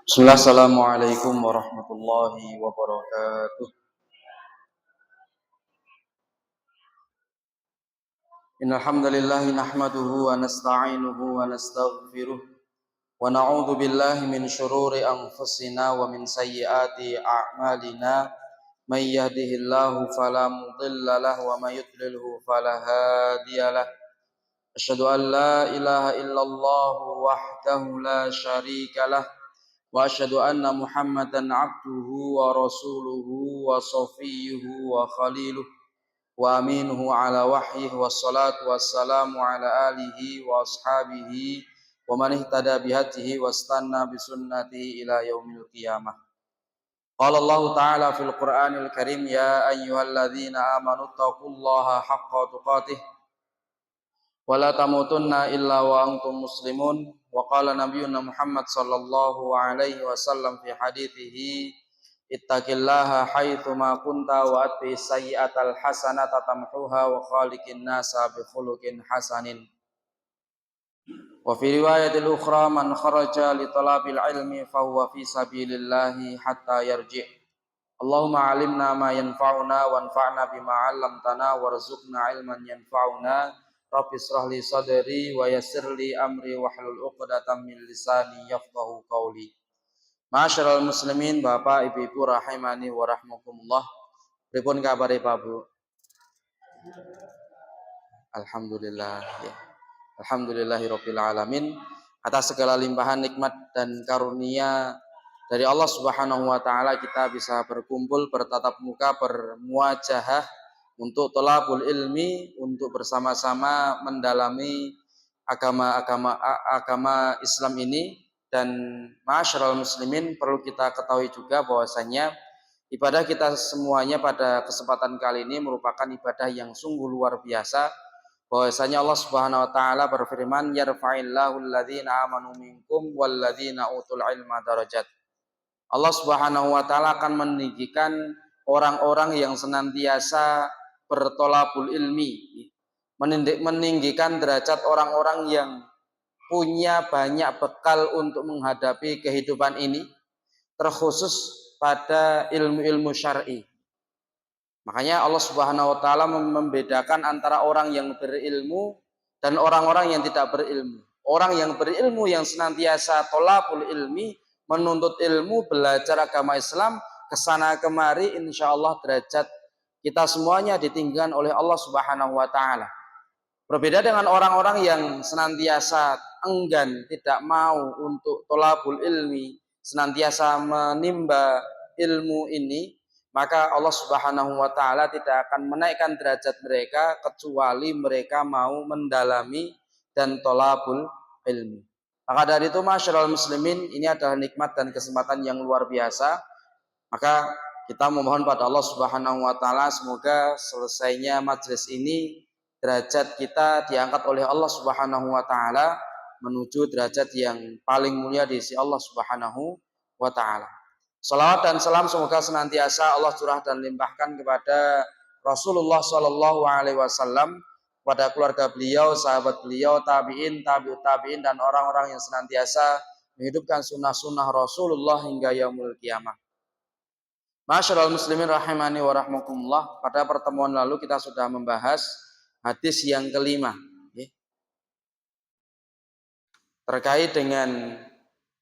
Bismillah, assalamualaikum warahmatullahi wabarakatuh. Innal hamdalillah nahmaduhu wa nasta'inuhu wa nastaghfiruh wa na'udzu billahi min shururi anfusina wa min sayyiati a'malina. May yahdihillahu fala mudilla lahu wa may yudlilhu fala hadiyalah. Asyhadu an la ilaha illallah wahdahu la syarikalah wa asyhadu anna Muhammadan abduhu wa rasuluhu wa safiyyuhu wa khaliluh wa aminuhu ala wahyihi wassalatu wassalamu ala alihi wa ashabihi wa man ihtada bihadihi wastanna bisunnatihi ila yaumil qiyamah. Qala Allah ta'ala fil Qur'anil Karim, ya ayyuhalladzina amanu taqullaha haqqa tuqatih wa la tamutunna illa wa antum muslimun. Wa qala nabiyyuna Muhammad sallallahu alaihi wasallam fi hadithihi, ittaqillaha haitsu ma kunta wa atbi sayyi'atal hasanata tamhuha wa khaliqin nasa bi khuluqin hasanin. Wa fi riwayatil ukhra, man kharaja li talabil ilmi fa huwa fi sabilillahi hatta yarji'. Allahumma alimna ma yanfa'una wanfa'na bima 'allamtana warzuqna ilman yanfa'una. Rabbi shrah li sadri wa yassir li amri wahlul 'uqdatam min lisani yafqahu qawli. Ma'asyiral muslimin, Bapak Ibu rahimani wa rahmakumullah. Pripun kabare Pak Bu? Alhamdulillah ya. Alhamdulillahirabbil alamin, atas segala limpahan nikmat dan karunia dari Allah Subhanahu wa taala kita bisa berkumpul, bertatap muka, bermuajahah untuk thalabul ilmi, untuk bersama-sama mendalami agama Islam ini. Dan ma'asyiral muslimin, perlu kita ketahui juga bahwasanya ibadah kita semuanya pada kesempatan kali ini merupakan ibadah yang sungguh luar biasa. Bahwasanya Allah Subhanahu wa taala berfirman, yarfa'illahu alladzina amanu minkum walladzina utul ilma darajat. Allah Subhanahu wa taala akan meninggikan orang-orang yang senantiasa bertolabul ilmi, meninggikan derajat orang-orang yang punya banyak bekal untuk menghadapi kehidupan ini, terkhusus pada ilmu-ilmu syar'i. Makanya Allah Subhanahu wa taala membedakan antara orang yang berilmu dan orang-orang yang tidak berilmu. Orang yang berilmu yang senantiasa thalabul ilmi, menuntut ilmu, belajar agama Islam, kesana kemari, insyaallah derajat kita semuanya ditinggikan oleh Allah Subhanahu wa taala. Berbeda dengan orang-orang yang senantiasa enggan, tidak mau untuk thalabul ilmi, senantiasa menimba ilmu ini, maka Allah Subhanahu wa taala tidak akan menaikkan derajat mereka kecuali mereka mau mendalami dan thalabul ilmi. Maka dari itu, ma'asyiral muslimin, ini adalah nikmat dan kesempatan yang luar biasa. Maka kita memohon pada Allah Subhanahu wa taala semoga selesainya majelis ini derajat kita diangkat oleh Allah Subhanahu wa taala menuju derajat yang paling mulia di sisi Allah Subhanahu wa taala. Salawat dan salam semoga senantiasa Allah curah dan limpahkan kepada Rasulullah sallallahu alaihi wasallam, pada keluarga beliau, sahabat beliau, tabi'in, tabi'ut tabi'in, dan orang-orang yang senantiasa menghidupkan sunnah-sunnah Rasulullah hingga yaumul qiyamah. Ma'asyiral muslimin rahimani wa rahmakumullah. Pada pertemuan lalu kita sudah membahas hadis yang kelima, terkait dengan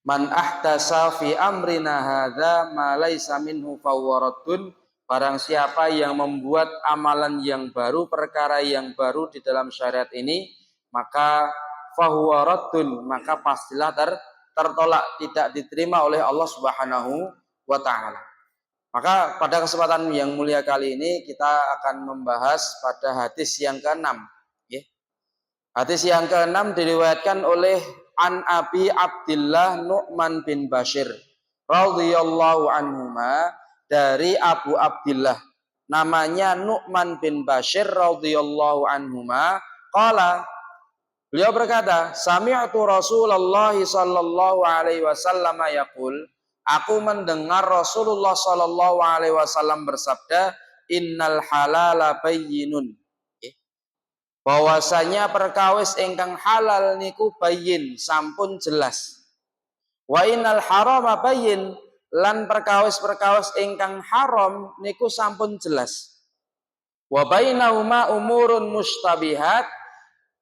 man ahdasa fi amrina hadza ma laisa minhu fawaradun. Barang siapa yang membuat amalan yang baru, perkara yang baru di dalam syariat ini, maka fawaradun, maka pastilah tertolak, tidak diterima oleh Allah Subhanahu wa taala. Maka pada kesempatan yang mulia kali ini kita akan membahas pada hadis yang ke-6. Hadis yang ke-6 diriwayatkan oleh An Abi Abdillah Nu'man bin Bashir radhiyallahu anhuma, dari Abu Abdillah namanya Nu'man bin Bashir radhiyallahu anhuma, qala, beliau berkata, sami'tu Rasulullah sallallahu alaihi wasallam yaqul, aku mendengar Rasulullah sallallahu alaihi wasallam bersabda, innal halala bayyinun, bahwasanya perkawis ingkang halal niku bayyin, sampun jelas. Wa innal harama bayyin, lan perkawis-perkawis ingkang haram niku sampun jelas. Wa bainahuma umurun mustabihat,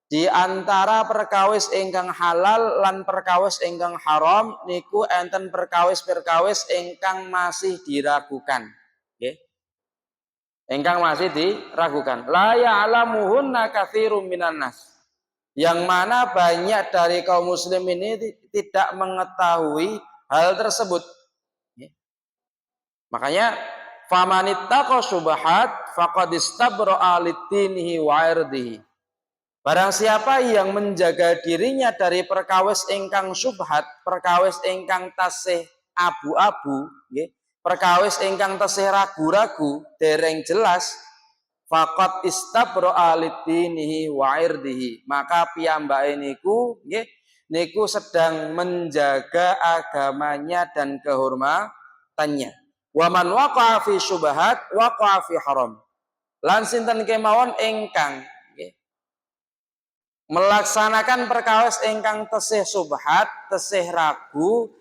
di antara perkawis ingkang halal lan perkawis ingkang haram niku enten perkawis-perkawis ingkang masih diragukan. Nggih. Ingkang masih diragukan. La ya'lamuhunna katsirum minan nas. Yang mana banyak dari kaum muslim ini tidak mengetahui hal tersebut. Makanya famanittaqa syubhat faqad istabra'a lid-dinihi wa 'irdihi. Barang siapa yang menjaga dirinya dari perkawis ingkang syubhat, perkawis ingkang tasih abu-abu, perkawis ingkang tasih ragu-ragu, dereng jelas, faqad istabra'a lid-dinihi wa 'irdihi. Maka piyambake niku nggih niku sedang menjaga agamanya dan kehormatannya. Wa man waqa'a fi syubhat waqa'a fi haram. Lan sinten kemawon ingkang melaksanakan perkawis ingkang tesih subhat, tesih ragu,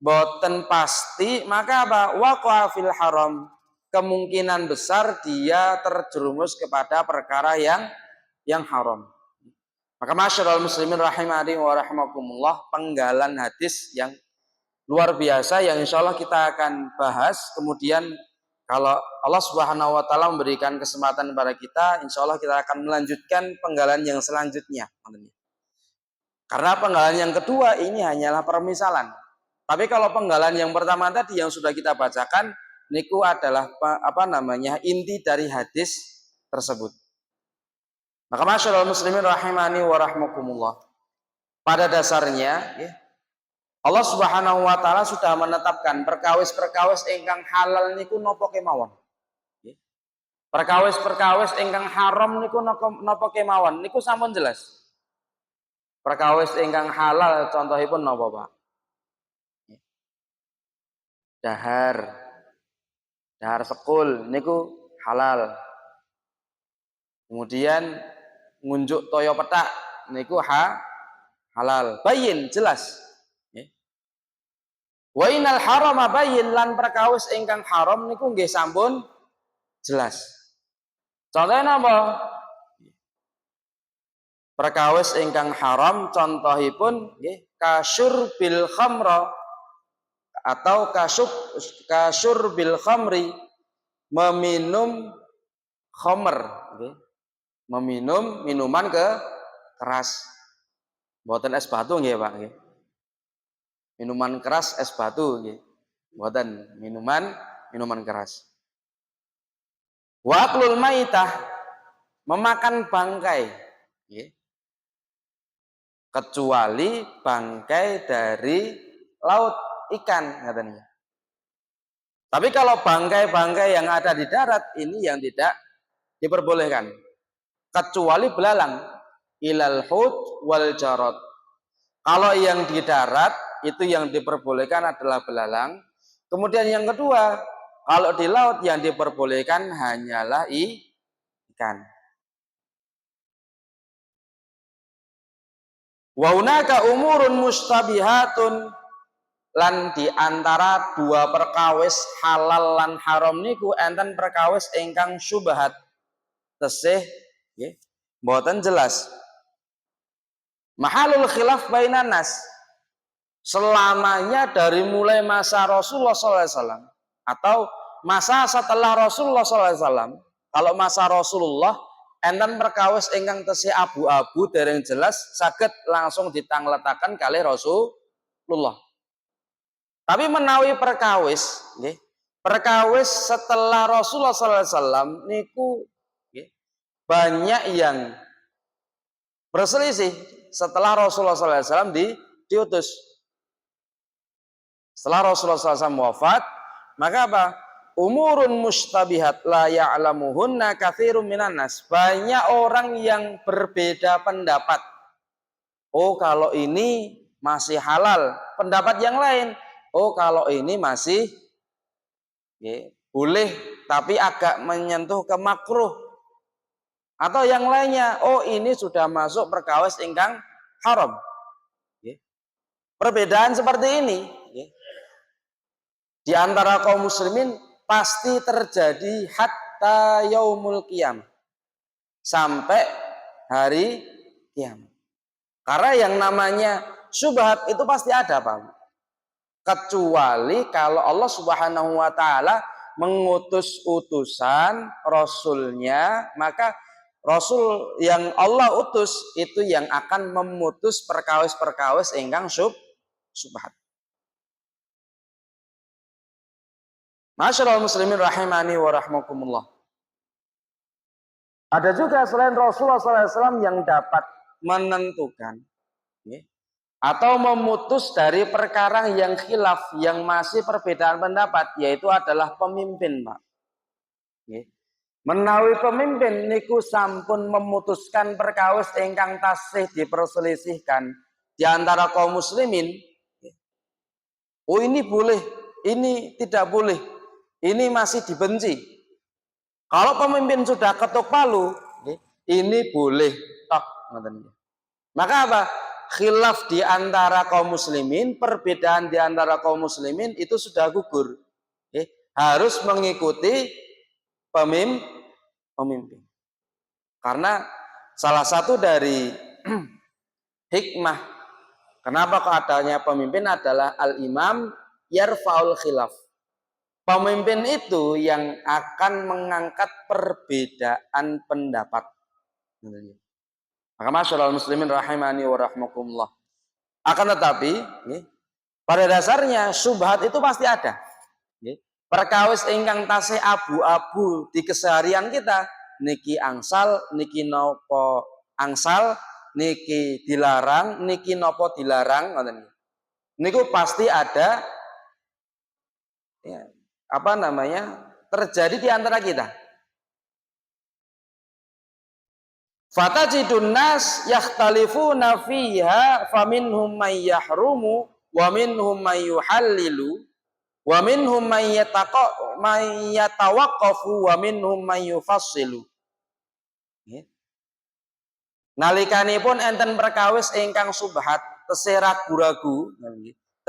boten pasti, maka apa? Waqa'a fil haram. Kemungkinan besar dia terjerumus kepada perkara yang haram. Maka masyarul muslimin rahimani wa rahimakumullah, penggalan hadis yang luar biasa yang insya Allah kita akan bahas. Kemudian kalau Allah Subhanahu wa taala memberikan kesempatan kepada kita, insya Allah kita akan melanjutkan penggalan yang selanjutnya. Karena penggalan yang kedua ini hanyalah permisalan. Tapi kalau penggalan yang pertama tadi yang sudah kita bacakan, niku adalah inti dari hadis tersebut. Maka masyaallah muslimin rahimani wa rahmakumullah. Pada dasarnya, Allah Subhanahu wa taala sudah menetapkan perkawis-perkawis ingkang halal niku napa kemawon. Perkawis-perkawis ingkang haram niku napa kemawon, niku sampun jelas. Perkawis ingkang halal contohipun napa, Pak? Dahar sekul niku halal. Kemudian ngunjuk toyo petak niku halal. Bayin jelas. Wa innal harama bayyin, lan perkawis ingkang haram niku nggih sampun jelas. Contohnya apa? Perkawis ingkang haram contohipun nggih kasyur bil khamra atau kasyur bil khamri, meminum khamr, nggih. Meminum minuman keras. Mboten es batu nggih, Pak, nggih. Minuman keras es batu nggih. Mboten minuman keras. Wa aklul maitah, memakan bangkai, nggih. Kecuali bangkai dari laut ikan katanya. Tapi kalau bangkai-bangkai yang ada di darat ini yang tidak diperbolehkan. Kecuali belalang, ilal hut wal jarad. Kalau yang di darat itu yang diperbolehkan adalah belalang. Kemudian yang kedua, kalau di laut yang diperbolehkan hanyalah ikan. Wa hunaka umurun mustabihatun, lan di antara dua perkawis halal lan haram niku enten perkawis ingkang syubhat, tesih nggih mboten jelas. Mahalul khilaf bainan nas, selamanya dari mulai masa Rasulullah SAW atau masa setelah Rasulullah SAW. Kalau masa Rasulullah enten perkawis ingkang tesih abu-abu dereng jelas saged langsung ditangletaken kalih Rasulullah. Tapi menawi perkawis nggih, perkawis setelah Rasulullah SAW niku nggih, banyak yang berselisih setelah Rasulullah SAW diutus. Setelah Rasulullah SAW wafat, maka apa? Umurun mustabihat la ya'lamuhunna katsirum minan nas. Banyak orang yang berbeda pendapat. Oh, kalau ini masih halal. Pendapat yang lain, oh kalau ini masih boleh tapi agak menyentuh ke makruh. Atau yang lainnya, oh ini sudah masuk perkawis ingkang haram. Perbedaan seperti ini di antara kaum muslimin pasti terjadi hatta yaumul qiyamah, sampai hari kiamat. Karena yang namanya syubhat itu pasti ada, Pak. Kecuali kalau Allah Subhanahu wa taala mengutus utusan rasulnya, maka rasul yang Allah utus itu yang akan memutus perkawis-perkawis ingkang syubhat. Masyaallah muslimin rahimani wa rahmakumullah. Ada juga selain Rasulullah SAW yang dapat menentukan atau memutus dari perkara yang khilaf, yang masih perbedaan pendapat, yaitu adalah pemimpin, Pak. Menawi pemimpin niku sampun memutuskan perkawis ingkang tasih diperselisihkan di antara kaum muslimin. Oh, ini boleh, ini tidak boleh, ini masih dibenci. Kalau pemimpin sudah ketuk palu, ini boleh, tok. Maka apa? Khilaf di antara kaum muslimin, perbedaan di antara kaum muslimin itu sudah gugur. Harus mengikuti pemimpin. Karena salah satu dari hikmah kenapa kok adanya pemimpin adalah al-imam yarfa'ul khilaf. Pemimpin itu yang akan mengangkat perbedaan pendapat. Maka masyaallah muslimin rahimani wa rahmakumullah. Akan tetapi, pada dasarnya syubhat itu pasti ada. Perkawis ingkang tasih abu-abu di keseharian kita, niki angsal, niki nopo angsal, niki dilarang, niki nopo dilarang, niku pasti ada terjadi di antara kita. Fatajidun nas yakhtalifuna fiha faminhum may yahrumu wa minhum may yuhallilu wa minhum may yatawaqqafu wa minhum may yufassilu. Nalikanipun enten perkawis ingkang subhat, tesih ragu-ragu,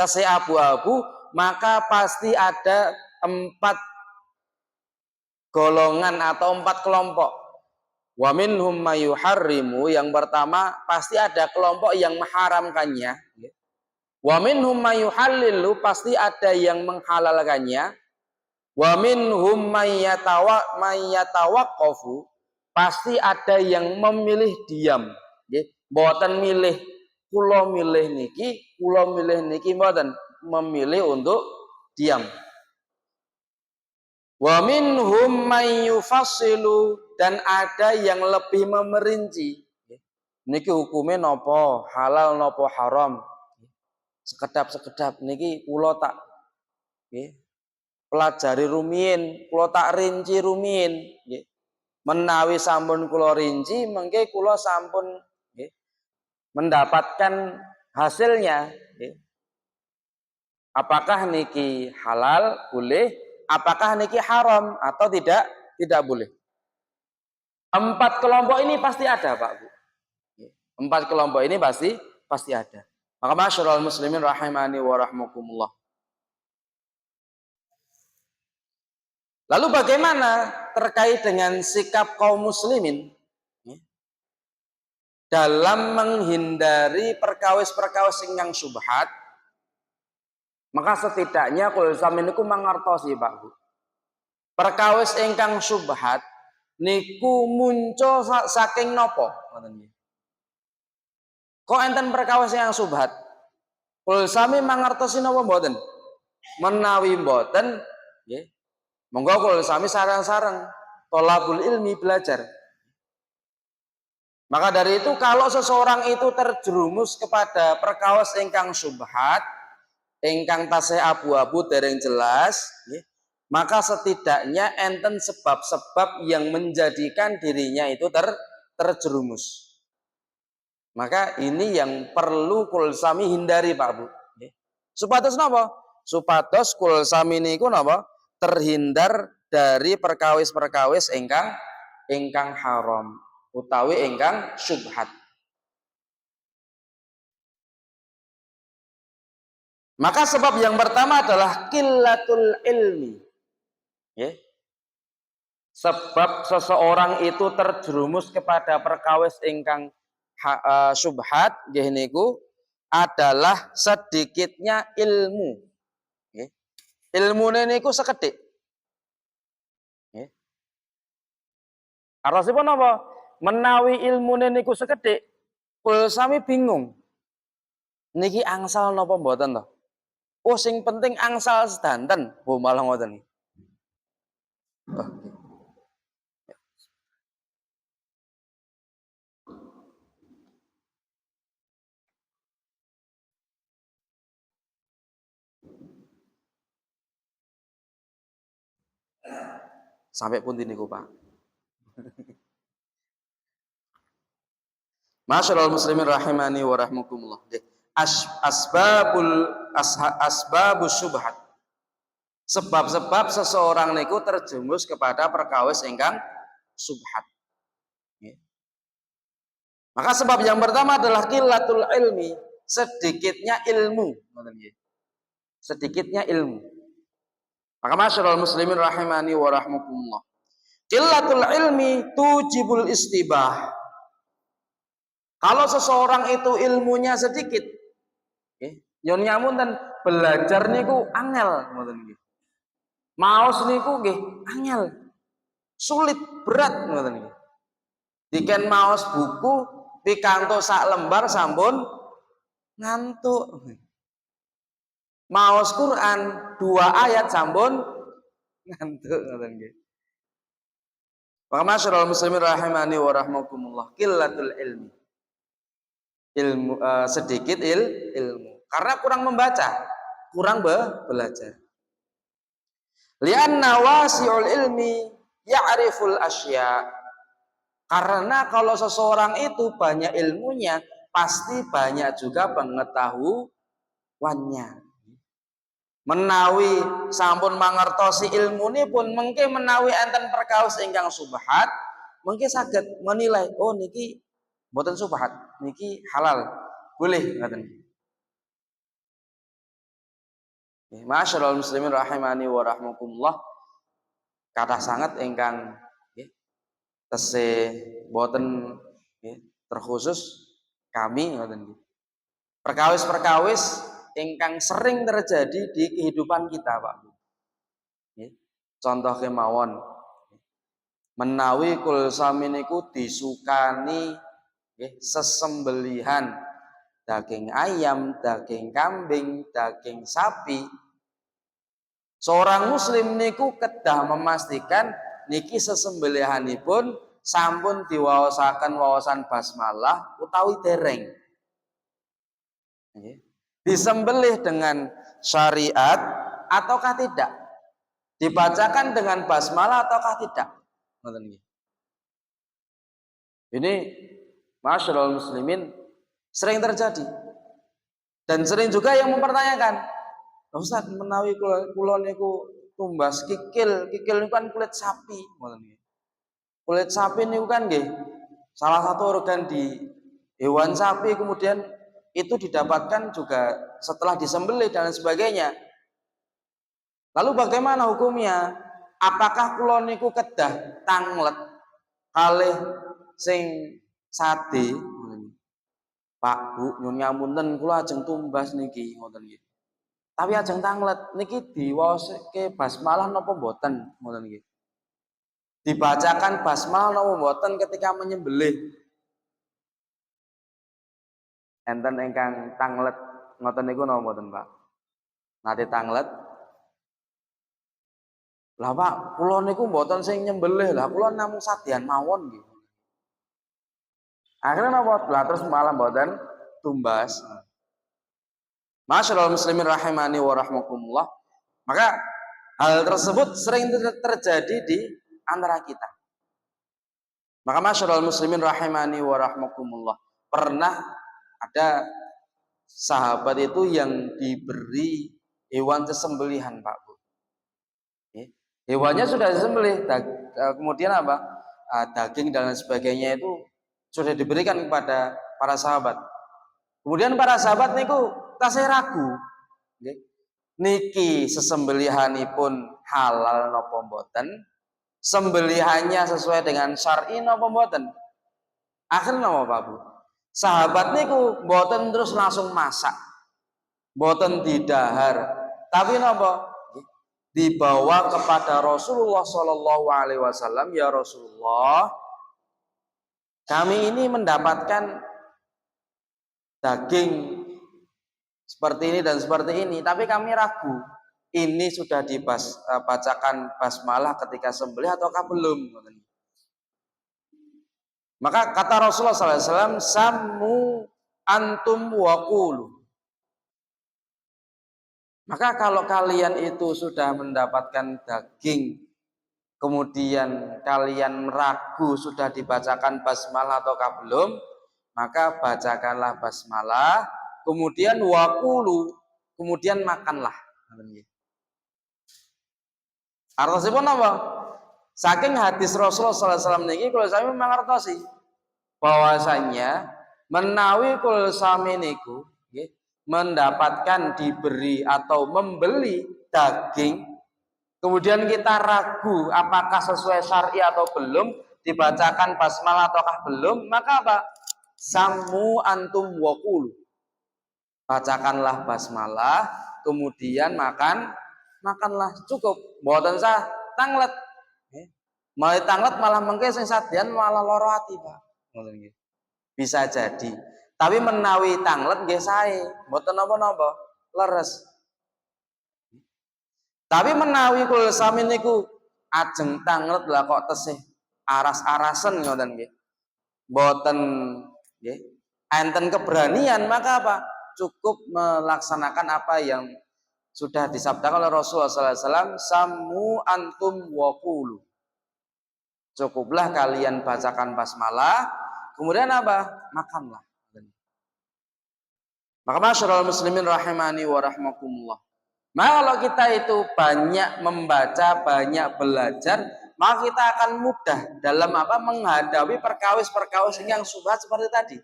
tesih abu-abu, maka pasti ada 4 golongan atau 4 kelompok. Wa minhum may yuharrimu, yang pertama pasti ada kelompok yang mengharamkannya. Wa minhum may yuhallilu, pasti ada yang menghalalkannya. Wa minhum may yatawaqqafu, pasti ada yang memilih diam. Mboten milih kula milih niki mboten, memilih untuk diam. Wa minhum may yufassilu, dan ada yang lebih memerinci. Niki hukumnya nopo, halal nopo haram. Sekedap niki kula tak pelajari rumiyin, kula tak rinci rumiyin. Menawi sampun kula rinci, mengke kula sampun mendapatkan hasilnya. Apakah niki halal boleh, apakah niki haram atau tidak boleh. 4 kelompok ini pasti ada, Pak Bu. 4 kelompok ini pasti ada. Maka masyaallah muslimin rahimani wa rahmakumullah. Lalu bagaimana terkait dengan sikap kaum muslimin dalam menghindari perkawis-perkawis ingkang syubhat? Maka setidaknya kula sameniku mangertosi, Pak Bu. Perkawis ingkang syubhat niku muncul saking napa? Kok enten perkawis yang syubhat? Kula sami mangertosi napa mboten? Menawi mboten, nggih. Monggo kula sami sareng-sareng thalabul ilmi, belajar. Maka dari itu kalau seseorang itu terjerumus kepada perkawis ingkang syubhat, ingkang tasih abu-abu dereng jelas, maka setidaknya enten sebab-sebab yang menjadikan dirinya itu terjerumus. Maka ini yang perlu kul sami hindari, Pak Bu. Supados napa? Supados kul sami niku napa? Terhindar dari perkawis-perkawis ingkang haram utawi ingkang syubhat. Maka sebab yang pertama adalah qillatul ilmi. Ya. Sebab seseorang itu terjerumus kepada perkawis ingkang syubhat nggih niku adalah sedikitnya ilmu. Nggih. Ilmune niku sekedhik. Nggih. Arosipun apa? Menawi ilmune niku sekedhik, kula sami bingung. Niki angsal napa mboten to? Oh sing penting angsal sedanten. Oh malah ngoten iki. Oh. Sampai pundi niku, Pak? Masyaallah muslimin rahimani wa rahmakumullah. Asbabus syubhat. Sebab-sebab seseorang niku terjerumus kepada perkawis ingkang subhat. Maka sebab yang pertama adalah qillatul ilmi, sedikitnya ilmu. Sedikitnya ilmu. Maka masyaallah muslimin rahimani wa rahmakumullah. Qillatul ilmi tujibul istibah. Kalau seseorang itu ilmunya sedikit, nyon nyamun dan belajar niku angel ngoten nggih. Maos niku nggih angel. Sulit, berat ngoten nggih. Diken maos buku pikanto sak lembar sampun ngantuk. Maos Quran 2 ayat sampun ngantuk ngoten nggih. Maka masyaallah muslimin rahimani wa rahmakumullah, qillatul ilmi. Ilmu sedikit ilmu karena kurang membaca, kurang belajar. Lianna wasi'ul ilmi ya'riful asya. Karena kalau seseorang itu banyak ilmunya, pasti banyak juga pengetahuannya. Menawi sampun mangertosi ilmune pun mengke menawi enten perkawis ingkang subhat, mengke saged menilai, oh niki mboten subhat, niki halal, boleh ngaten. Masyaallah muslimin rahimani wa rahmakumullah. Kathah sanget ingkang tesih mboten terkhusus kami ngoten. Perkawis-perkawis ingkang sering terjadi di kehidupan kita, Pak. Contoh kemawon. Menawi kul sami niku disukani sesembelihan daging ayam, daging kambing, daging sapi. Seorang muslim niku kedah memastikan niki sesembelihanipun sampun diwaosaken waosan basmalah utawi dereng. Disembelih dengan syariat ataukah tidak? Dibacakan dengan basmalah ataukah tidak? Ini masyaallah muslimin sering terjadi. Dan sering juga yang mempertanyakan, Ustaz menawi kula niku tumbas kikil niku kan kulit sapi, kulit sapi niku kan nggih salah satu organ di hewan sapi, kemudian itu didapatkan juga setelah disembelih dan sebagainya. Lalu bagaimana hukumnya? Apakah kula niku kedah tanglet kalih sing sate? Pak Bu nyun ngapunten kula ajeng tumbas niki ngoten nggih. Tapi ajeng tanglet niki diwaoske basmalah napa mboten ngoten nggih. Dibacakan basmalah napa mboten ketika menyembelih. Enten ingkang tanglet ngoten niku napa mboten, Pak? Nate tanglet. Lah Pak, kula niku mboten sing nyembelih, lah kula namung sadean mawon nggih. Akhirnya napa? Lah terus malah mboten tumbas. Masyaallah muslimin rahimani wa rahmakumullah. Maka hal tersebut sering terjadi di antara kita. Maka masyaallah muslimin rahimani wa rahmakumullah. Pernah ada sahabat itu yang diberi hewan sesembelihan, Pak Bu. Hewannya sudah disembelih, kemudian apa? Daging dan sebagainya itu sudah diberikan kepada para sahabat. Kemudian para sahabat niku tasih ragu. nggih. Niki sesembelihanipun halal napa mboten? Sembelihannya sesuai dengan syar'i napa mboten? Akhirnya napa Pak Bu? Sahabat niku mboten terus langsung masak, mboten didahar, tapi napa? Dibawa kepada Rasulullah Shallallahu Alaihi Wasallam, ya Rasulullah, kami ini mendapatkan daging seperti ini dan seperti ini, tapi kami ragu, ini sudah dibacakan basmalah ketika sembelih ataukah belum? Maka kata Rasulullah SAW, sammu antum waqulu. Maka kalau kalian itu sudah mendapatkan daging, kemudian kalian ragu sudah dibacakan basmalah ataukah belum, maka bacakanlah basmalah, kemudian waqulu, kemudian makanlah. Artosipun apa? Saking hadis Rasulullah SAW niki kalau saya mengertosi bahwasanya menawi kul sami niku mendapatkan diberi atau membeli daging, kemudian kita ragu apakah sesuai syar'i atau belum, dibacakan basmalah ataukah belum, maka apa? Sammu antum waqulu. Bacakanlah basmalah, kemudian makanlah, cukup. Mboten sah tanglet. Malah tanglet malah mengke sing sadyan malah lara ati, Pak. Ngoten nggih. Bisa jadi. Tapi menawi tanglet nggih sae, mboten napa-napa, leres. Tapi menawi kul sami niku ajeng tanglet lah kok tesih aras-arasen ngoten nggih. Mboten nggih. Enten keberanian, maka apa? Cukup melaksanakan apa yang sudah disabdakan oleh Rasulullah SAW, sammu antum waqulu. Cukuplah kalian bacakan basmalah, kemudian apa? Makanlah. Maka masyarul muslimin rahimani wa rahmakumullah. Maka kalau kita itu banyak membaca, banyak belajar, maka kita akan mudah dalam apa? Menghadapi perkawis-perkawis yang syubhat seperti tadi.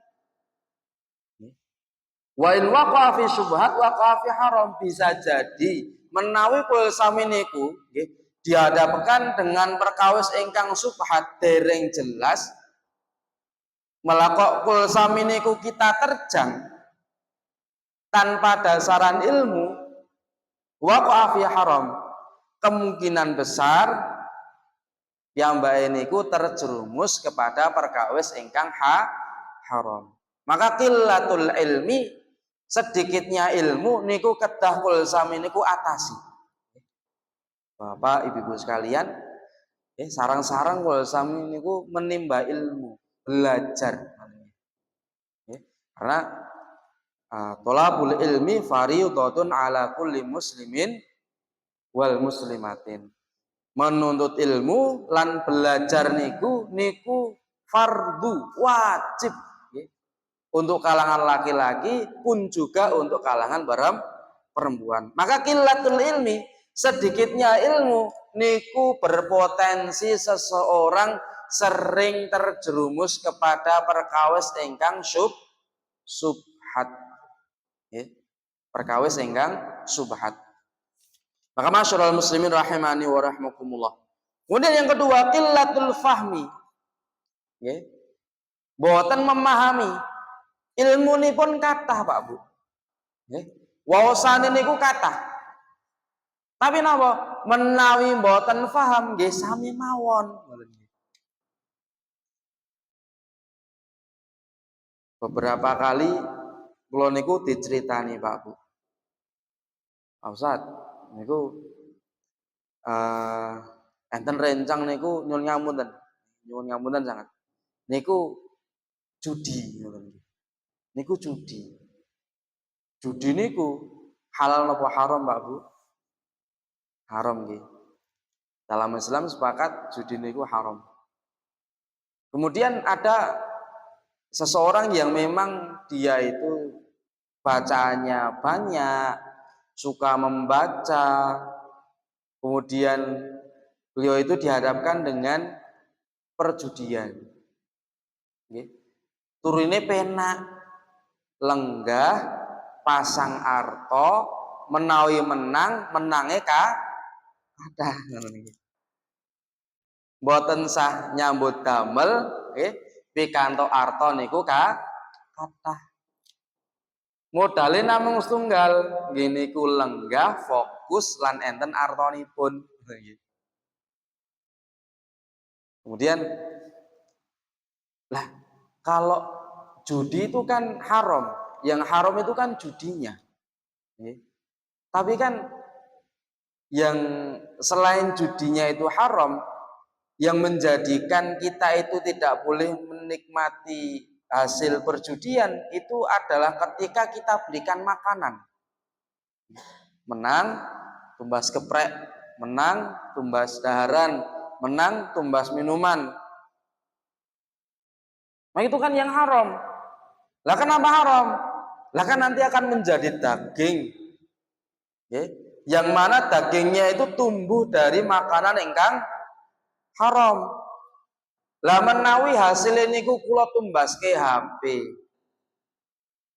Wa in waqa'a fi syubhat waqa'a fi haram. Bisa jadi menawi kul sami niku nggih dihadapkan dengan perkawis ingkang subhat dereng jelas, melakok kul sami niku kita terjang tanpa dasaran ilmu, waqa'a fi haram, kemungkinan besar yang mbak niku terjerumus kepada perkawis ingkang haram. Maka qillatul ilmi, sedikitnya ilmu niku kedah kul sami niku atasi. Bapak ibu-ibu sekalian, sarang-sarang kul sami niku menimba ilmu, belajar. Karena thalabul ilmi fardhun ala kulli muslimin wal muslimatin. Menuntut ilmu lan belajar niku fardu wajib untuk kalangan laki-laki pun juga untuk kalangan perempuan. Maka qillatul ilmi, sedikitnya ilmu niku berpotensi seseorang sering terjerumus kepada perkawis ingkang subhat. Perkawis ingkang subhat. Maka masyarul muslimin rahimani wa rahmakumullah. Kemudian yang kedua, qillatul fahmi. Boten memahami. Ilmu ini pun kathah Pak Bu. Wawasan niku kathah. Tapi napa? Menawi mboten paham nggih sami mawon. Beberapa kali kula niku diceritani Pak Bu. Pak Ustaz, niku enten rencang niku nyuwun ngapunten sangat. Niku judi ngoten. Niku judi. Judi niku halal napa haram Pak Bu? Haram nggih. Dalam Islam sepakat judi niku haram. Kemudian ada seseorang yang memang dia itu bacaannya banyak, suka membaca. Kemudian beliau itu dihadapkan dengan perjudian. Nggih. Turune penak, lenggah, pasang arto, menawi menang menange kathah ngono niki. Mboten sah nyambut damel nggih pikantuk arta niku kathah. Modale namung setunggal nggih niku lenggah, fokus lan enten artanipun. Kemudian lah kalau judi itu kan haram, yang haram itu kan judinya. Tapi kan yang selain judinya itu haram, yang menjadikan kita itu tidak boleh menikmati hasil perjudian itu adalah ketika kita berikan makanan. Menang, tumbas geprek, menang, tumbas daharan, menang, tumbas minuman. Nah itu kan yang haram. Lah kenapa haram? Lah kan nanti akan menjadi daging. Yang mana dagingnya itu tumbuh dari makanan ingkang haram. Lah menawi hasil niku kula tumbaske HP.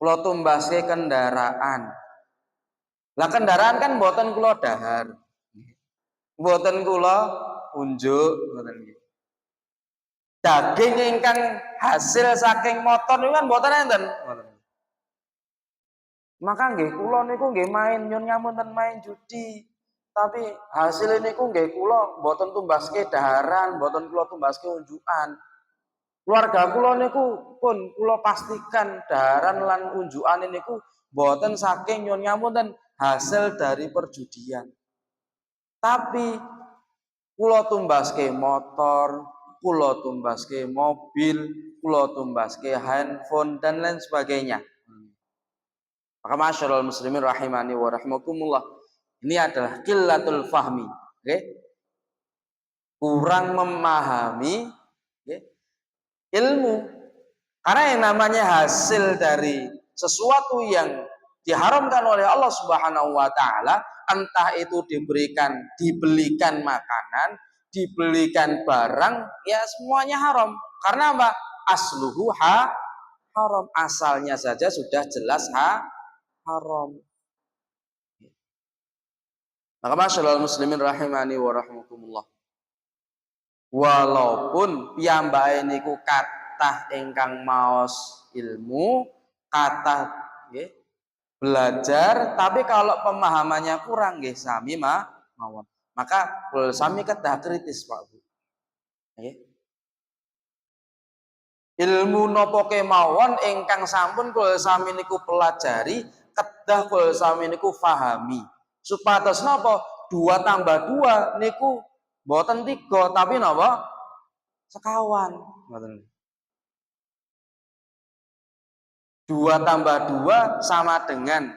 Kula tumbaske kendaraan. Lah kendaraan kan mboten kula dahar. Mboten kula unjuk ngoten nggih. Daging ingkang hasil saking motor niku kan mboten enten. Maka nggih kula niku nggih main nyun ngapunten main judi. Tapi hasil niku nggih kula mboten tumbaske daharan, mboten kula tumbaske unjukan. Keluarga kula niku pun kula pastikan daharan lan unjukan niku mboten saking nyun ngapunten hasil dari perjudian. Tapi kula tumbaske motor, kula tumbaske mobil, kula tumbaske handphone dan lain sebagainya. Maka masyarul muslimin rahimani wa rahimakumullah, ini adalah qillatul fahmi, kurang memahami ilmu. Karena yang namanya hasil dari sesuatu yang diharamkan oleh Allah Subhanahu wa taala, entah itu dibelikan makanan, dibelikan barang, ya semuanya haram. Karena apa? Asluhu haram, asalnya saja sudah jelas haram. Maka masyaallah muslimin rahimani wa rahimakumullah. Walaupun piyambake niku kathah ingkang maos ilmu, kathah nggih belajar, tapi kalau pemahamannya kurang nggih sami mawon. Maka kul sami kedah kritis Pak Bu. Nggih. Ilmu napa kemawon ingkang sampun kul sami niku pelajari, kedah kul sami niku fahami. Supados napa? 2 tambah 2 niku mboten 3 tapi napa? Sekawan. Ngoten. 2 tambah 2 sama dengan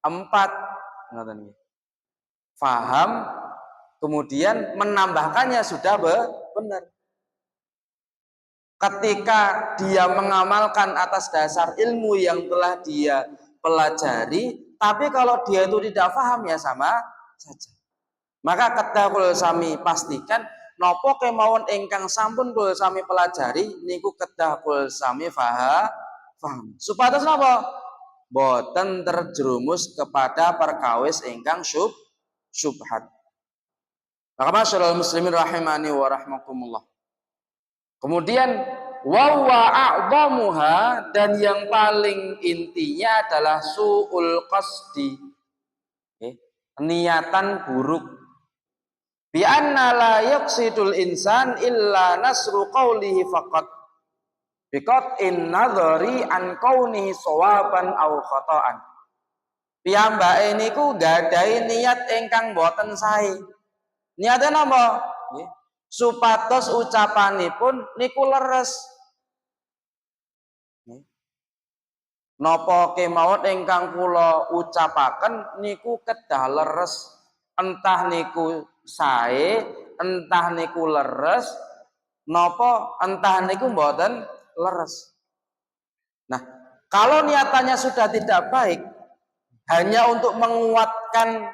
4. Ngoten nggih. Faham, kemudian menambahkannya sudah benar. Ketika dia mengamalkan atas dasar ilmu yang telah dia pelajari, tapi kalau dia itu tidak paham ya sama saja. Maka kedah kula sami pastikan napa kemawon ingkang sampun kula sami pelajari niku kedah kula sami paham. Supados napa? Boten terjerumus kepada perkawis ingkang syubhat. Maka masyaallah muslimin rahimani wa rahmakumullah. Kemudian wa a'dhamuha, dan yang paling intinya adalah su'ul qasdi. Niatan buruk. Bi anna la yaqsidul insan illa nasru qawlihi faqat. Biqat in nadhari an kaunihi sawaban aw khata'an. Piyambake niku gadahi niat ingkang boten sae. Niate napa? Nggih. Supados ucapanipun niku leres. Napa kemawon ingkang kula ucapaken niku kedah leres. Entah niku sae, entah niku leres, napa entah niku mboten leres. Nah, kalau niatannya sudah tidak baik, hanya untuk menguatkan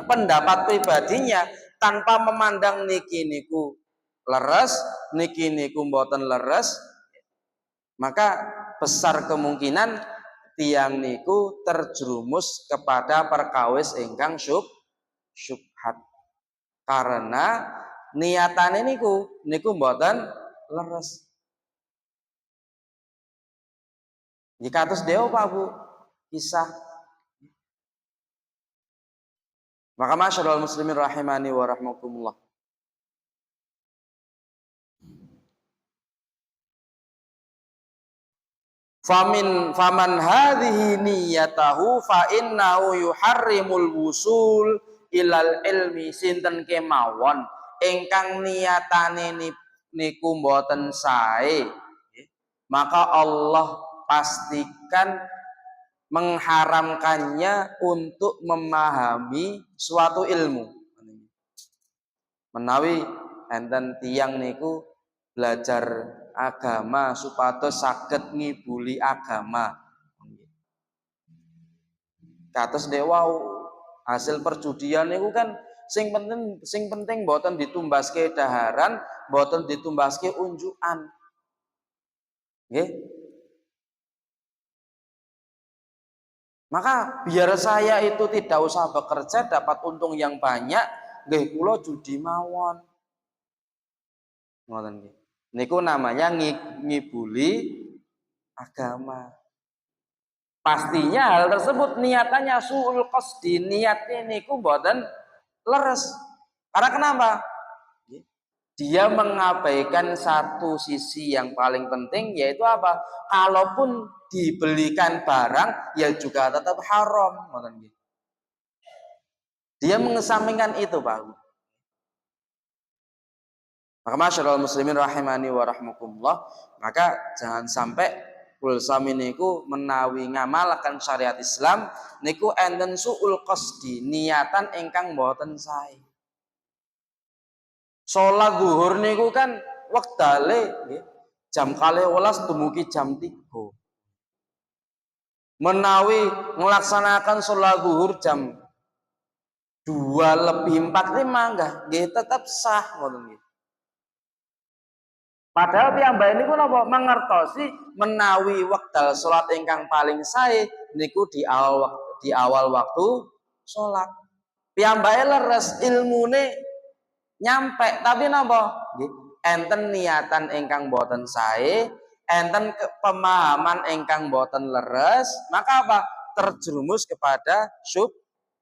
pendapat pribadinya tanpa memandang niki niku leres, niki niku mboten leres, maka besar kemungkinan tiang niku terjerumus kepada perkawis ingkang syubhat. Karena niatane niku mboten leres. Jika terus dewa Pak Bu kisah. Maka masyarul muslimin rahimani wa rahmakumullah. Faman hadhihi niyatahu fa innahu yuharrimul wusul ilal ilmi. Sinten kemawon ingkang niatane niku mboten sae, maka Allah pastikan mengharamkannya untuk memahami suatu ilmu. Menawi enten tiyang niku belajar agama supados saged ngibuli agama. Kados dewa hasil perjudian niku kan sing penting mboten ditumbaske daharan, mboten ditumbaske unjukan. Nggih. Maka biar saya itu tidak usah bekerja dapat untung yang banyak, nggih kula judi mawon. Ngoten nggih. Niku namanya ngibuli agama. Pastinya hal tersebut niatannya suul qasdi, niatnya niku mboten leres. Karena kenapa? Dia mengabaikan satu sisi yang paling penting, yaitu apa? Kalaupun dibelikan barang ya juga tetap haram. Dia mengesampingkan itu, Pak. Maka masyarul muslimin rahimani wa rahmakumullah, maka jangan sampai pulsami niku menawi ngamalaken syariat Islam niku enten suul qasdi, niatan ingkang mboten sae. Salat zuhur niku kan wektale jam 12 dumugi jam 3. Menawi melaksanakan sholat zuhur jam 2:45 nggih tetap sah ngoten nggih. Padahal piyambake niku napa mangertosi menawi wekdal salat ingkang paling sae niku di awal waktu salat. Piyambake leres ilmune nyampe tapi napa? Nggih, enten niatan ingkang boten sae, enten pemahaman ingkang boten leres, maka apa? Terjerumus kepada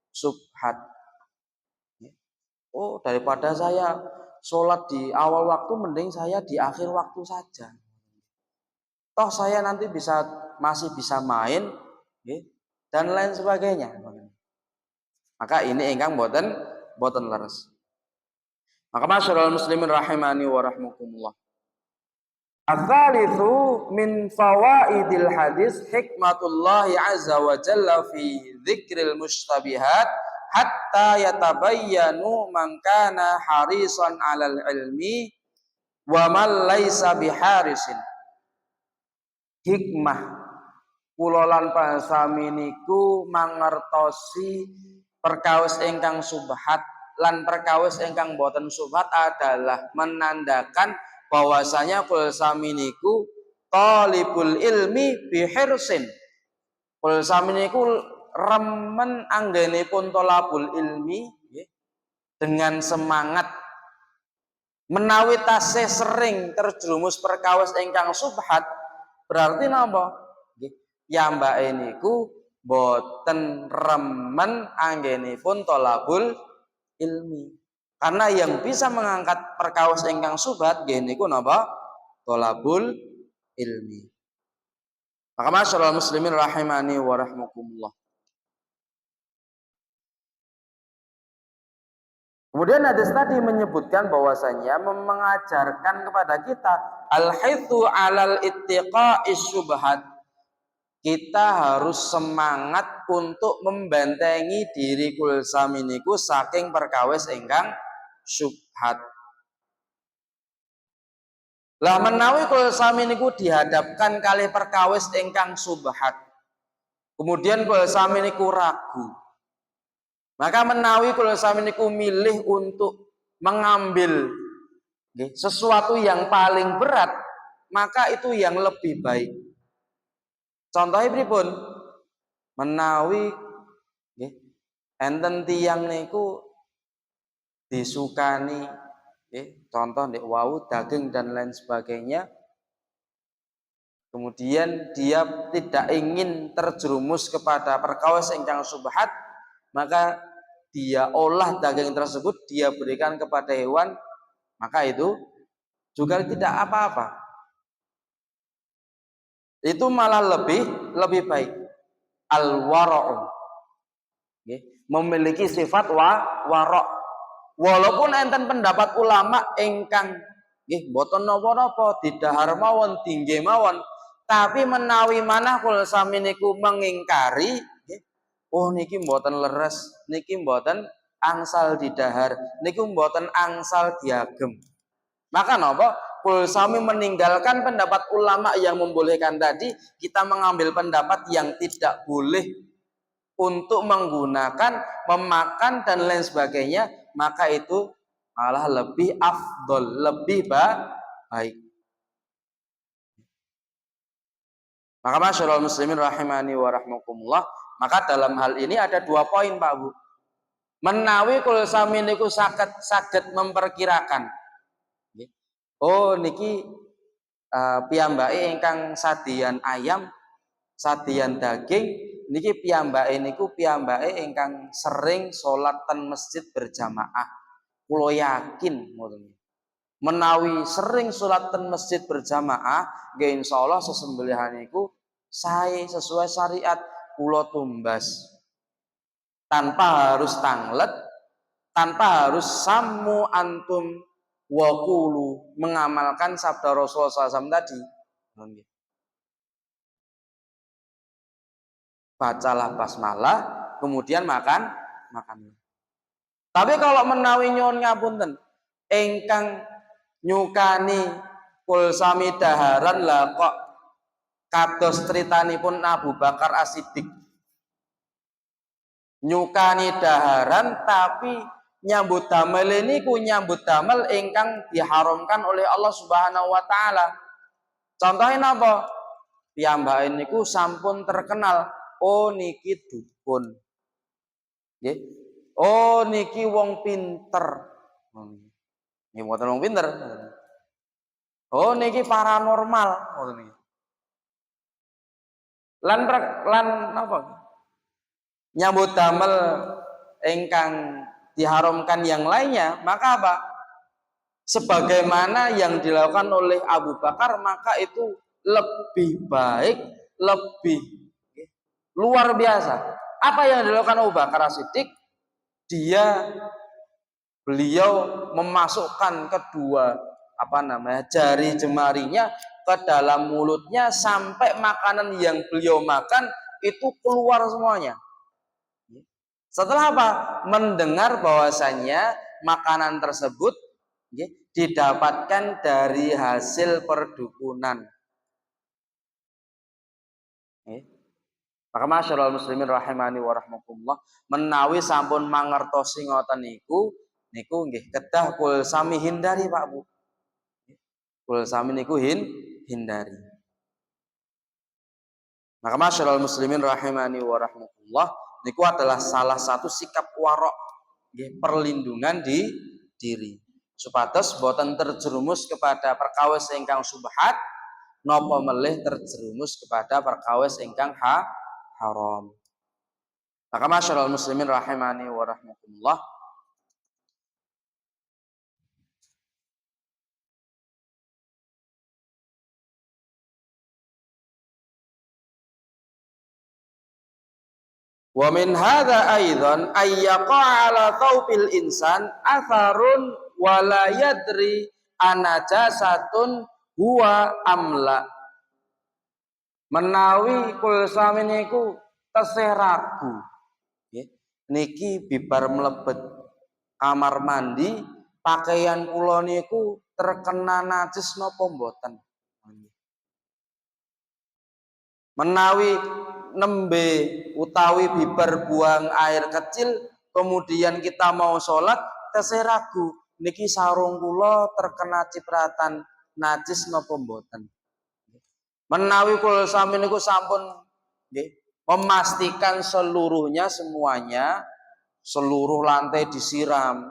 subhat. Oh, daripada saya sholat di awal waktu, mending saya di akhir waktu saja. Toh saya nanti masih bisa main, dan lain sebagainya. Maka ini ingkang boten leres. Maka masyarul muslimin rahimani wa rahmakumullah. Ats-tsalitsu min fawaidil hadis hikmatullahi azza wa jalla fi dzikril mustabihat hatta yatabayyanu man kana harisan 'alal ilmi wa man laisa biharisin. Hikmah kula lan pasami niku mangertosi perkawis ingkang subhat lan perkawis ingkang boten subhat adalah menandakan bahwasanya kul sami niku talibul ilmi bihirsin. Kul sami niku remen anggenipun talabul ilmi dengan semangat. Menawi tasih sering terjerumus perkawis ingkang subhat berarti napa? Piyambake niku boten remen anggenipun talabul ilmi. Karena yang bisa mengangkat perkawis ingkang subhat nggih niku napa? Talabul ilmi. Maka masyarul muslimin rahimani wa rahmakumullah. Kemudian hadis tadi menyebutkan bahwasanya mengajarkan kepada kita al-hithu 'alal ittiqa'is syubhat. Kita harus semangat untuk membentengi diri kul sami niku saking perkawis ingkang syubhat. Lah menawi kul sami niku dihadapkan kali perkawis ingkang subhat, kemudian kul sami niku ragu, maka menawi kul sami niku milih untuk mengambil sesuatu yang paling berat, maka itu yang lebih baik. Contohnya pripun? Menawi nggih enten tiyang niku disukani contoh ndek wau daging dan lain sebagainya, kemudian dia tidak ingin terjerumus kepada perkawis ingkang subhat, maka dia olah daging tersebut dia berikan kepada hewan, maka itu juga tidak apa-apa. Itu malah lebih baik. Al-wara'u, memiliki sifat wara'. Walaupun enten pendapat ulama ingkang nggih mboten napa-napa didhahar mawon tinggi mawon, tapi menawi manah kula sami niku mengingkari oh niki mboten leres, niki mboten angsal didhahar, niku mboten angsal diagem. Maka napa? Kul sami meninggalkan pendapat ulama yang membolehkan tadi, kita mengambil pendapat yang tidak boleh untuk menggunakan, memakan dan lain sebagainya, maka itu malah lebih afdol, lebih baik. Maka masyaallah muslimin rahimani wa rahmakumullah, maka dalam hal ini ada 2 poin Pak Bu. Menawi kul sami niku saged memperkirakan. Oh niki piyambake ingkang sadian ayam, sadian daging, niki piyambake niku piyambake ingkang sering salat ten masjid berjamaah. Kula yakin ngoten. Menawi sering salat ten masjid berjamaah, nggih insyaallah sesembelihan niku sae sesuai syariat, kula tumbas. Tanpa harus tanglet, tanpa harus samu antum wakulu, mengamalkan sabda Rasulullah SAW tadi. Bacalah basmalah, kemudian makan. Tapi kalau menawi nyuwun ngapunten, ingkang nyukani kul sami daharan lah kok kados critanipun Abu Bakar As-Siddiq. Nyukani daharan tapi nyambut damel ini ku nyambut damel ingkang diharamkan oleh Allah Subhanahu wa taala. Contohnya apa? Piyambake niku sampun terkenal, oh niki dukun. Nggih. Oh niki wong pinter. Nggih mboten wong pinter. Oh niki paranormal ngoten niki. Lan napa? Nyambut damel ingkang diharamkan yang lainnya, maka apa? Sebagaimana yang dilakukan oleh Abu Bakar, maka itu lebih baik, lebih luar biasa. Apa yang dilakukan Abu Bakar As-Siddiq? Beliau memasukkan kedua jari jemarinya ke dalam mulutnya sampai makanan yang beliau makan itu keluar semuanya. Setelah apa? Mendengar bahwasannya makanan tersebut didapatkan dari hasil perdukunan. Maka masyaallah muslimin rahimani wa rahmakumullah, menawi sampun mangertosi ngoten niku nggih kedah kul sami hindari Pak Bu. Kul sami niku hindari. Maka masyaallah muslimin rahimani wa rahmakumullah, niku adalah salah satu sikap warok nggih, perlindungan di diri supados boten terjerumus kepada perkawis ingkang subhat napa melih terjerumus kepada perkawis ingkang haram. Maka masyaallah muslimin rahimani wa rahmakumullah, wa min hadza aidan ayyaqa ala thawbil insan atharun wa la yadri anajasatun huwa amla. Menawi kul sami niku tesih ragu niki bibar mlebet kamar mandi pakaian kula niku terkena najis napa mboten. Menawi nembe utawi bibar buang air kecil kemudian kita mau sholat tesih ragu niki sarung kula terkena cipratan najis napa mboten. Menawi kula sami niku sampun nggih memastikan seluruhnya semuanya, seluruh lantai disiram,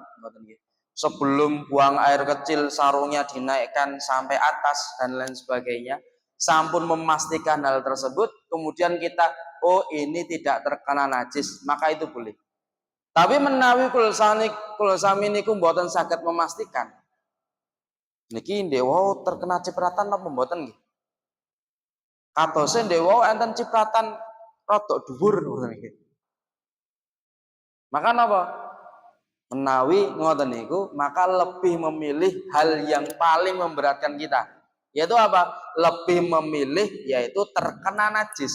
sebelum buang air kecil sarungnya dinaikkan sampai atas dan lain sebagainya. Sampun memastikan hal tersebut, kemudian kita, oh ini tidak terkena najis, maka itu boleh. Tapi menawi kulsami niku mboten saged memastikan. Niki ndewa terkena cipratan napa mboten nggih? Katose ndewa enten cipratan rodok dhuwur ngoten nggih. Maka napa? Menawi ngoten niku, maka lebih memilih hal yang paling memberatkan kita. Yaitu apa? Lebih memilih yaitu terkena najis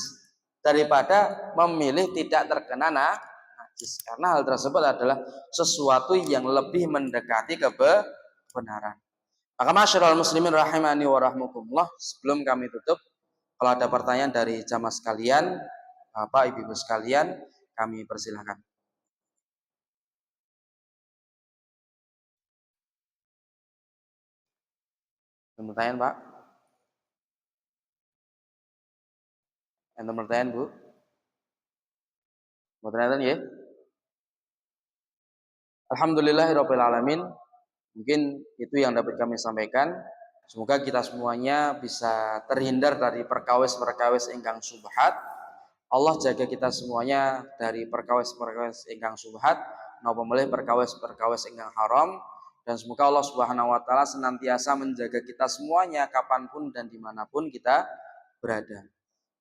daripada memilih tidak terkena najis. Karena hal tersebut adalah sesuatu yang lebih mendekati kebenaran. Maka masyarul muslimin rahimani wa rahmukumullah, sebelum kami tutup, kalau ada pertanyaan dari jamaah sekalian, Bapak Ibu sekalian, kami persilahkan. Pertanyaan Pak? Enten pertanyaan Bu? Mau tanya ya? Alhamdulillahirabbil alamin. Mungkin itu yang dapat kami sampaikan. Semoga kita semuanya bisa terhindar dari perkawis-perkawis ingkang subhat. Allah jaga kita semuanya dari perkawis-perkawis ingkang subhat, napa melih perkawis-perkawis ingkang haram, dan semoga Allah Subhanahu wa taala senantiasa menjaga kita semuanya kapanpun dan dimanapun kita berada.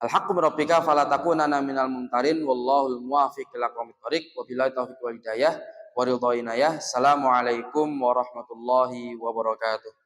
Al-haqqu min rabbika fala takunanna minal mumtarin wallahul muwaffiq ila aqwamit thoriq wa billahi taufiq wal hidayah wa ridha inayah. Assalamualaikum warahmatullahi wabarakatuh.